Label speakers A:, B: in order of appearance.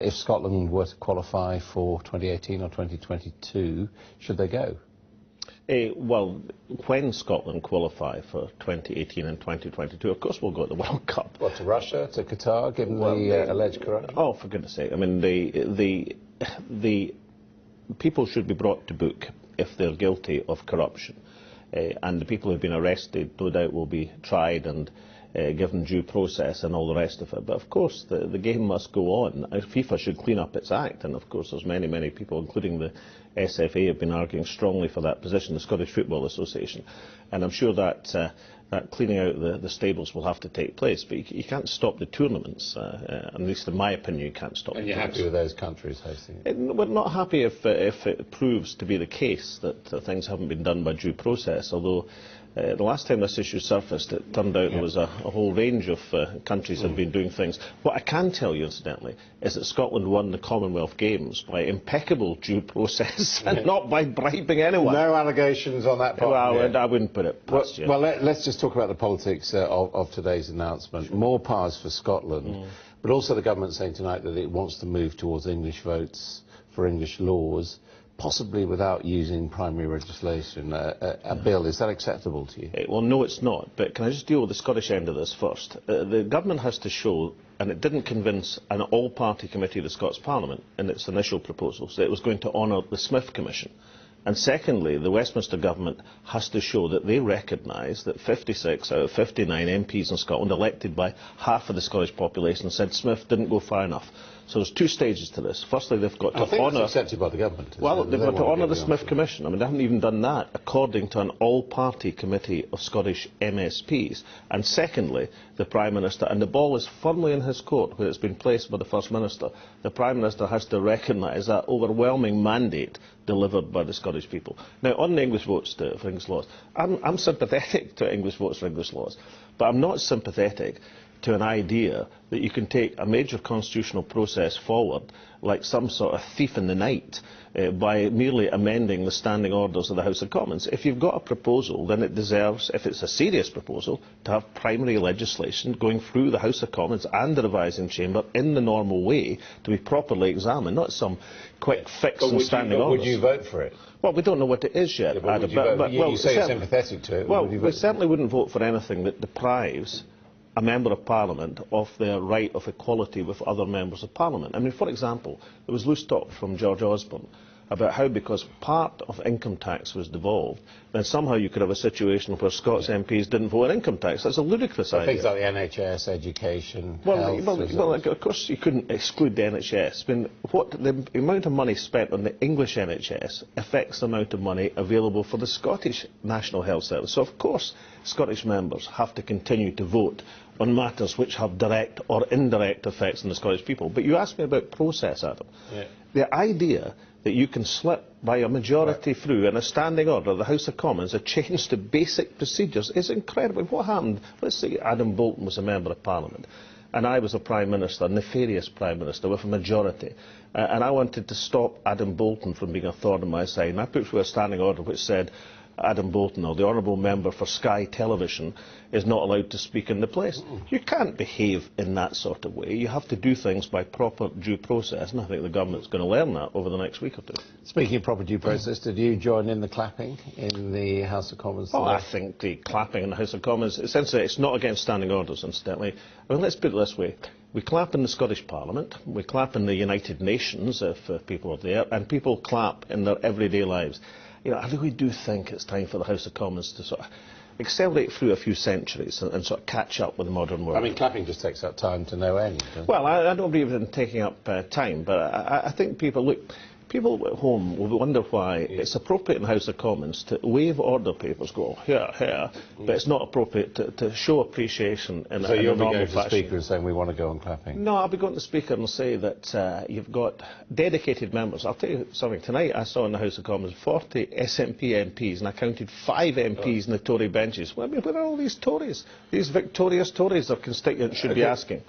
A: If Scotland were to qualify for 2018 or 2022, should they go?
B: Well, when Scotland qualify for 2018 and 2022, of course we'll go to the World Cup.
A: What, to Russia, to Qatar, given the alleged corruption?
B: Oh, for goodness sake. I mean, the people should be brought to book if they're guilty of corruption. And the people who've been arrested, no doubt, will be tried and given due process and all the rest of it. But of course, the game must go on. FIFA should clean up its act, and of course there's many people, including the SFA, have been arguing strongly for that position, the Scottish Football Association. And I'm sure that that cleaning out the stables will have to take place. But you can't stop the tournaments, at least in my opinion, you can't stop.
A: And you're happy with those countries hosting it?
B: We're not happy if it proves to be the case that things haven't been done by due process, although the last time this issue surfaced, it turned out there was a whole range of countries that have been doing things. What I can tell you, incidentally, is that Scotland won the Commonwealth Games by impeccable due process and not by bribing anyone.
A: No allegations on that part?
B: Well, I wouldn't put it past you.
A: Well, let's just talk about the politics of today's announcement. More powers for Scotland, but also the government saying tonight that it wants to move towards English votes for English laws, possibly without using primary legislation, a bill. Is that acceptable to you?
B: Well, no, it's not. But can I just deal with the Scottish end of this first? The government has to show, and it didn't convince an all-party committee of the Scots Parliament in its initial proposals, that it was going to honour the Smith Commission. And secondly, the Westminster government has to show that they recognise that 56 out of 59 MPs in Scotland, elected by half of the Scottish population, said Smith didn't go far enough. So there's two stages to this. Firstly, they've got to honour...
A: That's accepted by the government.
B: Well, they've got to honour the Smith Commission. I mean, they haven't even done that, according to an all-party committee of Scottish MSPs. And secondly, the Prime Minister, and the ball is firmly in his court, where it's been placed by the First Minister, the Prime Minister has to recognise that overwhelming mandate delivered by the Scottish people. Now, on the English votes for English laws, I'm sympathetic to English votes for English laws, but I'm not sympathetic to an idea that you can take a major constitutional process forward like some sort of thief in the night by merely amending the standing orders of the House of Commons. If you've got a proposal, then it deserves, if it's a serious proposal, to have primary legislation going through the House of Commons and the revising chamber in the normal way to be properly examined, not some quick fix and standing orders.
A: Would you vote for it?
B: Well, we don't know what it is yet, Adam.
A: You say you're sympathetic to it.
B: Well, we certainly wouldn't vote for anything that deprives a Member of Parliament of their right of equality with other Members of Parliament. I mean, for example, there was loose talk from George Osborne about how, because part of income tax was devolved, then somehow you could have a situation where Scots MPs didn't vote on income tax. That's a ludicrous idea.
A: Things like the NHS, education,
B: health... Well,
A: results.
B: of course you couldn't exclude the NHS. I mean, the amount of money spent on the English NHS affects the amount of money available for the Scottish National Health Service. So, of course, Scottish members have to continue to vote on matters which have direct or indirect effects on the Scottish people. But you asked me about process, Adam. Yeah. The idea that you can slip by a majority through in a standing order of the House of Commons a change to basic procedures is incredible. What happened? Let's say Adam Bolton was a Member of Parliament and I was a Prime Minister, a nefarious Prime Minister with a majority, and I wanted to stop Adam Bolton from being a thorn in my side, and I put through a standing order which said Adam Bolton, or the Honourable Member for Sky Television, is not allowed to speak in the place. You can't behave in that sort of way. You have to do things by proper due process, and I think the government's going to learn that over the next week or two.
A: Speaking of proper due process, did you join in the clapping in the House of Commons?
B: Oh, I think the clapping in the House of Commons, essentially, it's not against standing orders, incidentally. I mean, let's put it this way. We clap in the Scottish Parliament, we clap in the United Nations if people are there, and people clap in their everyday lives. You know, I really do think it's time for the House of Commons to sort of accelerate through a few centuries and sort of catch up with the modern world.
A: I mean, clapping just takes up time to no end, doesn't it?
B: Well, I don't believe in taking up time, but I think people at home will wonder why it's appropriate in the House of Commons to wave order papers, go here, here, but it's not appropriate to show appreciation in a normal fashion. So you'll be going to the Speaker and saying we want to go on clapping? No, I'll be going to the Speaker and say that you've got dedicated members. I'll tell you something. Tonight I saw in the House of Commons 40 SNP MPs, and I counted 5 MPs in the Tory benches. Well, I mean, where are all these Tories? These victorious Tories their constituents should be asking.